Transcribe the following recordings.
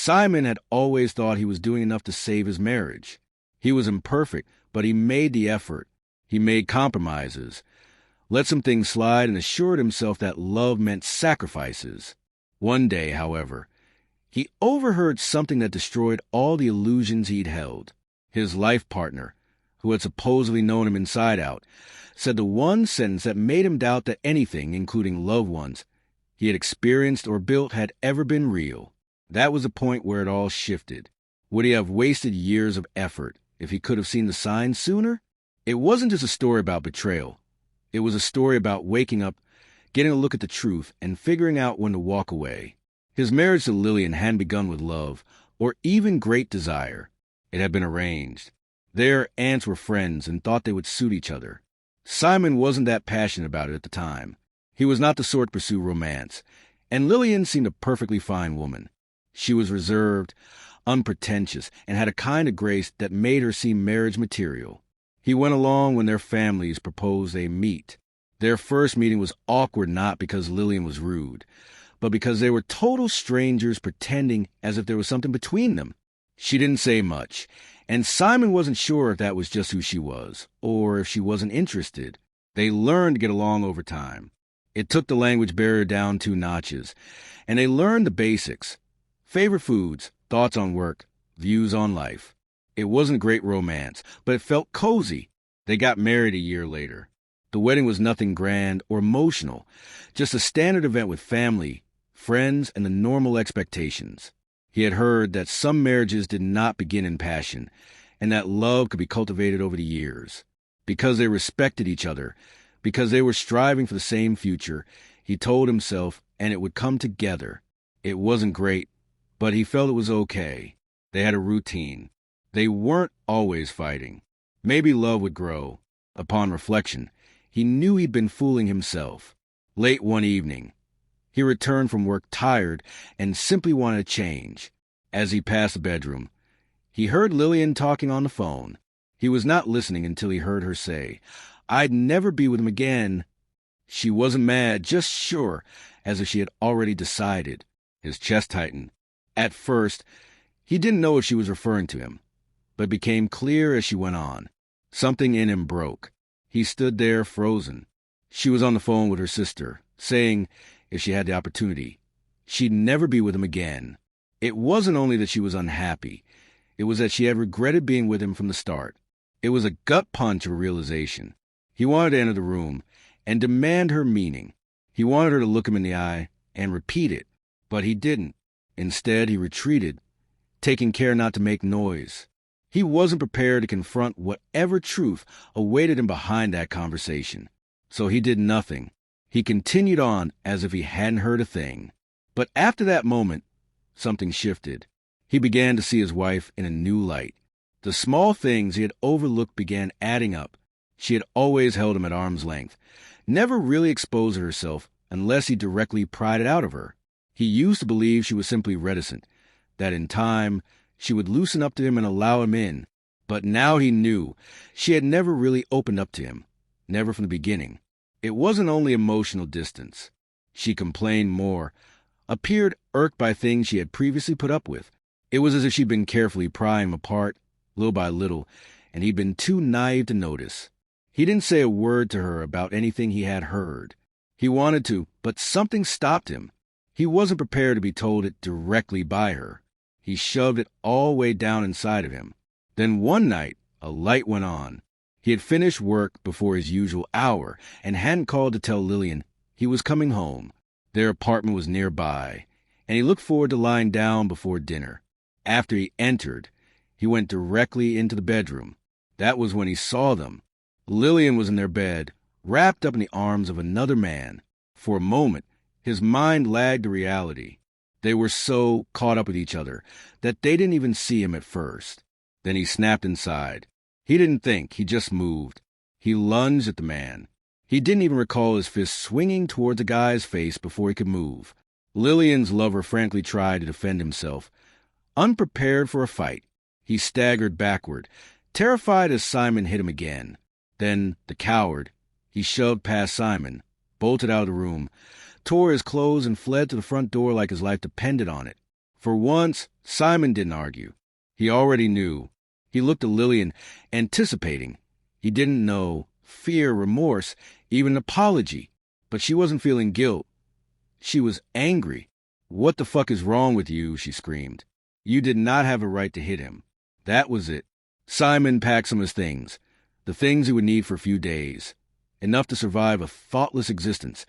Simon had always thought he was doing enough to save his marriage. He was imperfect, but he made the effort. He made compromises, let some things slide, and assured himself that love meant sacrifices. One day, however, he overheard something that destroyed all the illusions he'd held. His life partner, who had supposedly known him inside out, said the one sentence that made him doubt that anything, including loved ones, he had experienced or built had ever been real. That was the point where it all shifted. Would he have wasted years of effort if he could have seen the signs sooner? It wasn't just a story about betrayal. It was a story about waking up, getting a look at the truth, and figuring out when to walk away. His marriage to Lillian hadn't begun with love, or even great desire. It had been arranged. Their aunts were friends and thought they would suit each other. Simon wasn't that passionate about it at the time. He was not the sort to pursue romance, and Lillian seemed a perfectly fine woman. She was reserved, unpretentious, and had a kind of grace that made her seem marriage material. He went along when their families proposed they meet. Their first meeting was awkward not because Lillian was rude, but because they were total strangers pretending as if there was something between them. She didn't say much, and Simon wasn't sure if that was just who she was, or if she wasn't interested. They learned to get along over time. It took the language barrier down 2 notches, and they learned the basics. Favorite foods, thoughts on work, views on life. It wasn't a great romance, but it felt cozy. They got married a year later. The wedding was nothing grand or emotional, just a standard event with family, friends, and the normal expectations. He had heard that some marriages did not begin in passion, and that love could be cultivated over the years. Because they respected each other, because they were striving for the same future, he told himself, and it would come together. It wasn't great, but he felt it was okay. They had a routine. They weren't always fighting. Maybe love would grow. Upon reflection, he knew he'd been fooling himself. Late one evening, he returned from work tired and simply wanted a change. As he passed the bedroom, he heard Lillian talking on the phone. He was not listening until he heard her say, "I'd never be with him again." She wasn't mad, just sure, as if she had already decided. His chest tightened. At first, he didn't know if she was referring to him, but it became clear as she went on. Something in him broke. He stood there frozen. She was on the phone with her sister, saying, if she had the opportunity, she'd never be with him again. It wasn't only that she was unhappy. It was that she had regretted being with him from the start. It was a gut punch of realization. He wanted to enter the room and demand her meaning. He wanted her to look him in the eye and repeat it, but he didn't. Instead, he retreated, taking care not to make noise. He wasn't prepared to confront whatever truth awaited him behind that conversation. So he did nothing. He continued on as if he hadn't heard a thing. But after that moment, something shifted. He began to see his wife in a new light. The small things he had overlooked began adding up. She had always held him at arm's length, never really exposed herself unless he directly pried it out of her. He used to believe she was simply reticent, that in time she would loosen up to him and allow him in. But now he knew she had never really opened up to him, never from the beginning. It wasn't only emotional distance. She complained more, appeared irked by things she had previously put up with. It was as if she'd been carefully prying him apart, little by little, and he'd been too naive to notice. He didn't say a word to her about anything he had heard. He wanted to, but something stopped him. He wasn't prepared to be told it directly by her. He shoved it all the way down inside of him. Then one night, a light went on. He had finished work before his usual hour and hadn't called to tell Lillian he was coming home. Their apartment was nearby, and he looked forward to lying down before dinner. After he entered, he went directly into the bedroom. That was when he saw them. Lillian was in their bed, wrapped up in the arms of another man. For a moment, his mind lagged to reality. They were so caught up with each other that they didn't even see him at first. Then he snapped inside. He didn't think, he just moved. He lunged at the man. He didn't even recall his fist swinging toward the guy's face before he could move. Lillian's lover frankly tried to defend himself. Unprepared for a fight, he staggered backward, terrified as Simon hit him again. Then, the coward, he shoved past Simon, bolted out of the room, tore his clothes and fled to the front door like his life depended on it. For once, Simon didn't argue. He already knew. He looked at Lillian, anticipating. He didn't know fear, remorse, even an apology. But she wasn't feeling guilt. She was angry. "What the fuck is wrong with you?" she screamed. "You did not have a right to hit him." That was it. Simon packed some of his things, the things he would need for a few days, enough to survive a thoughtless existence,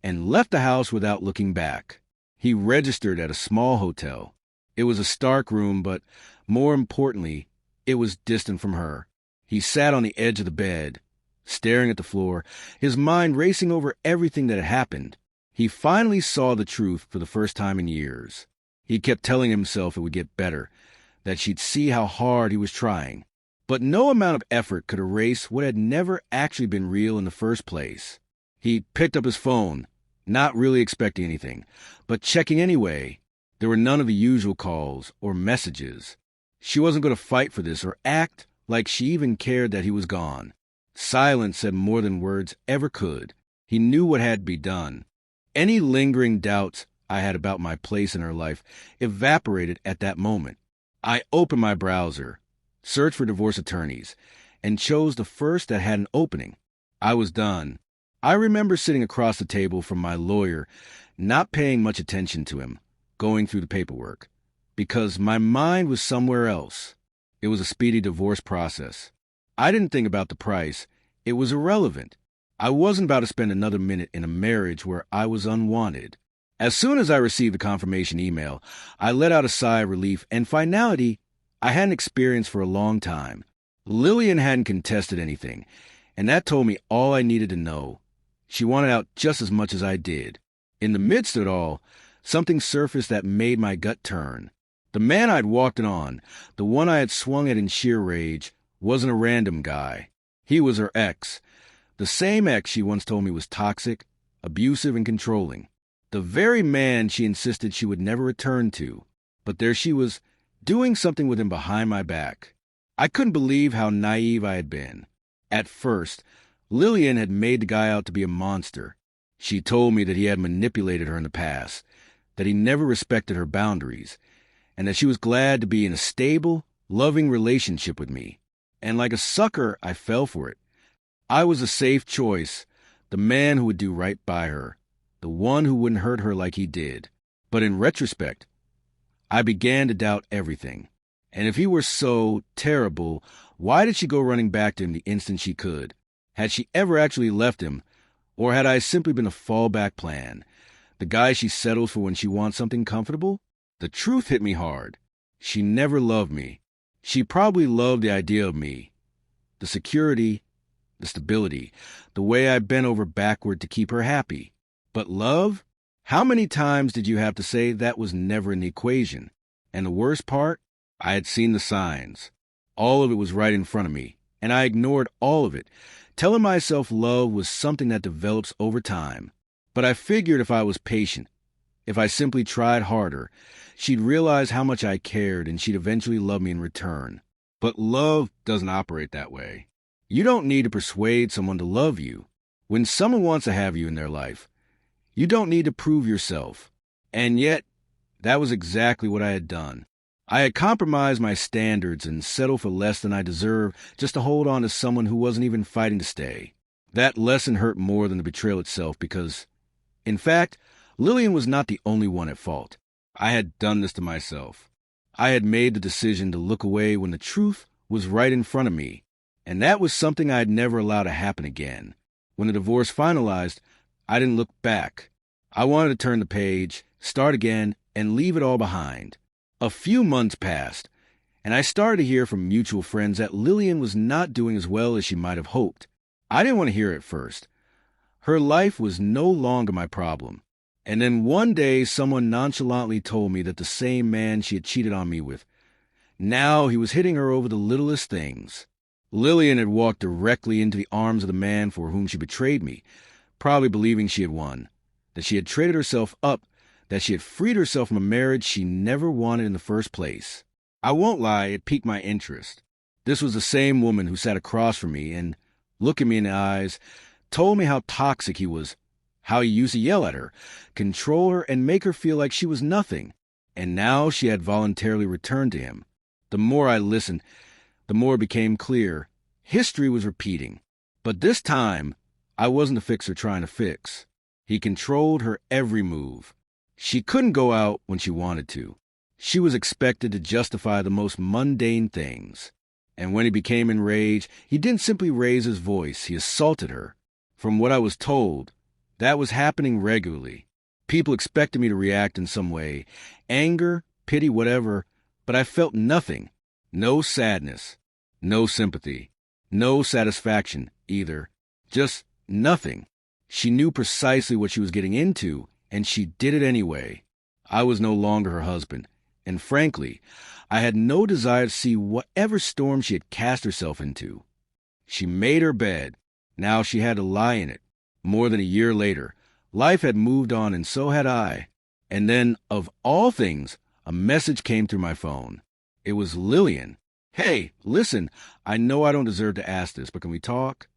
and left the house without looking back. He registered at a small hotel. It was a stark room, but more importantly, it was distant from her. He sat on the edge of the bed, staring at the floor, his mind racing over everything that had happened. He finally saw the truth for the first time in years. He kept telling himself it would get better, that she'd see how hard he was trying. But no amount of effort could erase what had never actually been real in the first place. He picked up his phone, not really expecting anything, but checking anyway. There were none of the usual calls or messages. She wasn't going to fight for this or act like she even cared that he was gone. Silence said more than words ever could. He knew what had to be done. Any lingering doubts I had about my place in her life evaporated at that moment. I opened my browser, searched for divorce attorneys, and chose the first that had an opening. I was done. I remember sitting across the table from my lawyer, not paying much attention to him, going through the paperwork, because my mind was somewhere else. It was a speedy divorce process. I didn't think about the price. It was irrelevant. I wasn't about to spend another minute in a marriage where I was unwanted. As soon as I received the confirmation email, I let out a sigh of relief and finality I hadn't experienced for a long time. Lillian hadn't contested anything, and that told me all I needed to know. She wanted out just as much as I did. In the midst of it all, something surfaced that made my gut turn. The man I'd walked in on, the one I had swung at in sheer rage, wasn't a random guy. He was her ex. The same ex she once told me was toxic, abusive, and controlling. The very man she insisted she would never return to. But there she was, doing something with him behind my back. I couldn't believe how naive I had been. At first, Lillian had made the guy out to be a monster. She told me that he had manipulated her in the past, that he never respected her boundaries, and that she was glad to be in a stable, loving relationship with me. And like a sucker, I fell for it. I was a safe choice, the man who would do right by her, the one who wouldn't hurt her like he did. But in retrospect, I began to doubt everything. And if he were so terrible, why did she go running back to him the instant she could? Had she ever actually left him, or had I simply been a fallback plan? The guy she settles for when she wants something comfortable? The truth hit me hard. She never loved me. She probably loved the idea of me. The security, the stability, the way I bent over backward to keep her happy. But love? How many times did you have to say that was never in the equation? And the worst part? I had seen the signs. All of it was right in front of me, and I ignored all of it, telling myself love was something that develops over time. But I figured if I was patient, if I simply tried harder, she'd realize how much I cared and she'd eventually love me in return. But love doesn't operate that way. You don't need to persuade someone to love you. When someone wants to have you in their life, you don't need to prove yourself. And yet, that was exactly what I had done. I had compromised my standards and settled for less than I deserved just to hold on to someone who wasn't even fighting to stay. That lesson hurt more than the betrayal itself because, in fact, Lillian was not the only one at fault. I had done this to myself. I had made the decision to look away when the truth was right in front of me, and that was something I had never allowed to happen again. When the divorce finalized, I didn't look back. I wanted to turn the page, start again, and leave it all behind. A few months passed, and I started to hear from mutual friends that Lillian was not doing as well as she might have hoped. I didn't want to hear it at first. Her life was no longer my problem. And then one day, someone nonchalantly told me that the same man she had cheated on me with, now he was hitting her over the littlest things. Lillian had walked directly into the arms of the man for whom she betrayed me, probably believing she had won, that she had traded herself up, that she had freed herself from a marriage she never wanted in the first place. I won't lie, it piqued my interest. This was the same woman who sat across from me and, looking me in the eyes, told me how toxic he was, how he used to yell at her, control her, and make her feel like she was nothing. And now she had voluntarily returned to him. The more I listened, the more it became clear. History was repeating. But this time, I wasn't a fixer trying to fix. He controlled her every move. She couldn't go out when she wanted to. She was expected to justify the most mundane things. And when he became enraged, he didn't simply raise his voice, he assaulted her. From what I was told, that was happening regularly. People expected me to react in some way, anger, pity, whatever, but I felt nothing. No sadness, no sympathy, no satisfaction either. Just nothing. She knew precisely what she was getting into, and she did it anyway. I was no longer her husband, and frankly, I had no desire to see whatever storm she had cast herself into. She made her bed. Now she had to lie in it. More than a year later, life had moved on, and so had I. And then, of all things, a message came through my phone. It was Lillian. "Hey, listen, I know I don't deserve to ask this, but can we talk?"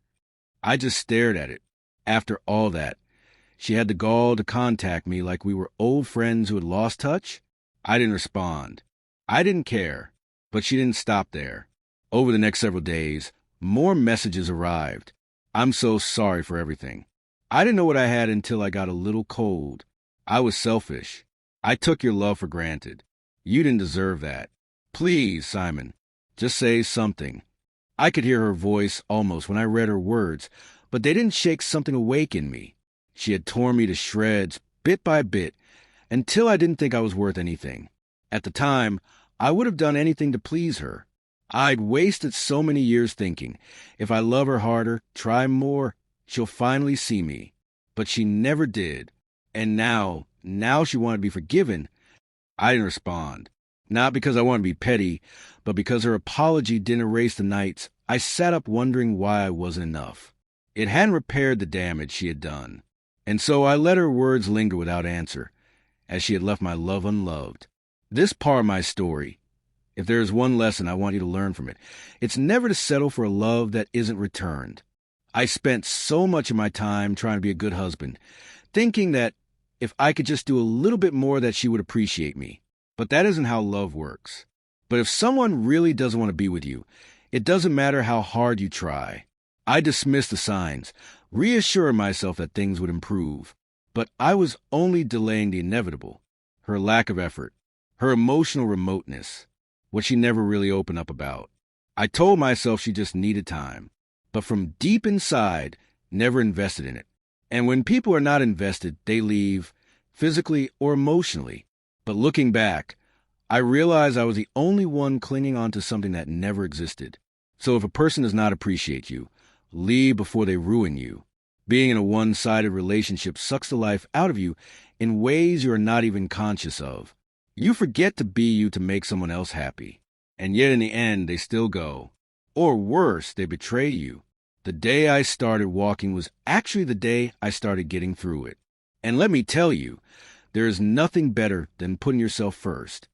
I just stared at it. After all that, she had the gall to contact me like we were old friends who had lost touch. I didn't respond. I didn't care. But she didn't stop there. Over the next several days, more messages arrived. "I'm so sorry for everything. I didn't know what I had until I got a little cold. I was selfish. I took your love for granted. You didn't deserve that. Please, Simon, just say something." I could hear her voice almost when I read her words, but they didn't shake something awake in me. She had torn me to shreds, bit by bit, until I didn't think I was worth anything. At the time, I would have done anything to please her. I'd wasted so many years thinking, if I love her harder, try more, she'll finally see me. But she never did. And now she wanted to be forgiven. I didn't respond. Not because I wanted to be petty, but because her apology didn't erase the nights I sat up wondering why I wasn't enough. It hadn't repaired the damage she had done. And so I let her words linger without answer, as she had left my love unloved. This part of my story, if there is one lesson I want you to learn from it, it's never to settle for a love that isn't returned. I spent so much of my time trying to be a good husband, thinking that if I could just do a little bit more that she would appreciate me. But that isn't how love works. But if someone really doesn't want to be with you, it doesn't matter how hard you try. I dismissed the signs, reassuring myself that things would improve. But I was only delaying the inevitable. Her lack of effort, her emotional remoteness, what she never really opened up about. I told myself she just needed time, but from deep inside, never invested in it. And when people are not invested, they leave, physically or emotionally. But looking back, I realized I was the only one clinging on to something that never existed. So if a person does not appreciate you, leave before they ruin you. Being in a one-sided relationship sucks the life out of you in ways you are not even conscious of. You forget to be you to make someone else happy. And yet in the end, they still go. Or worse, they betray you. The day I started walking was actually the day I started getting through it. And let me tell you, there is nothing better than putting yourself first.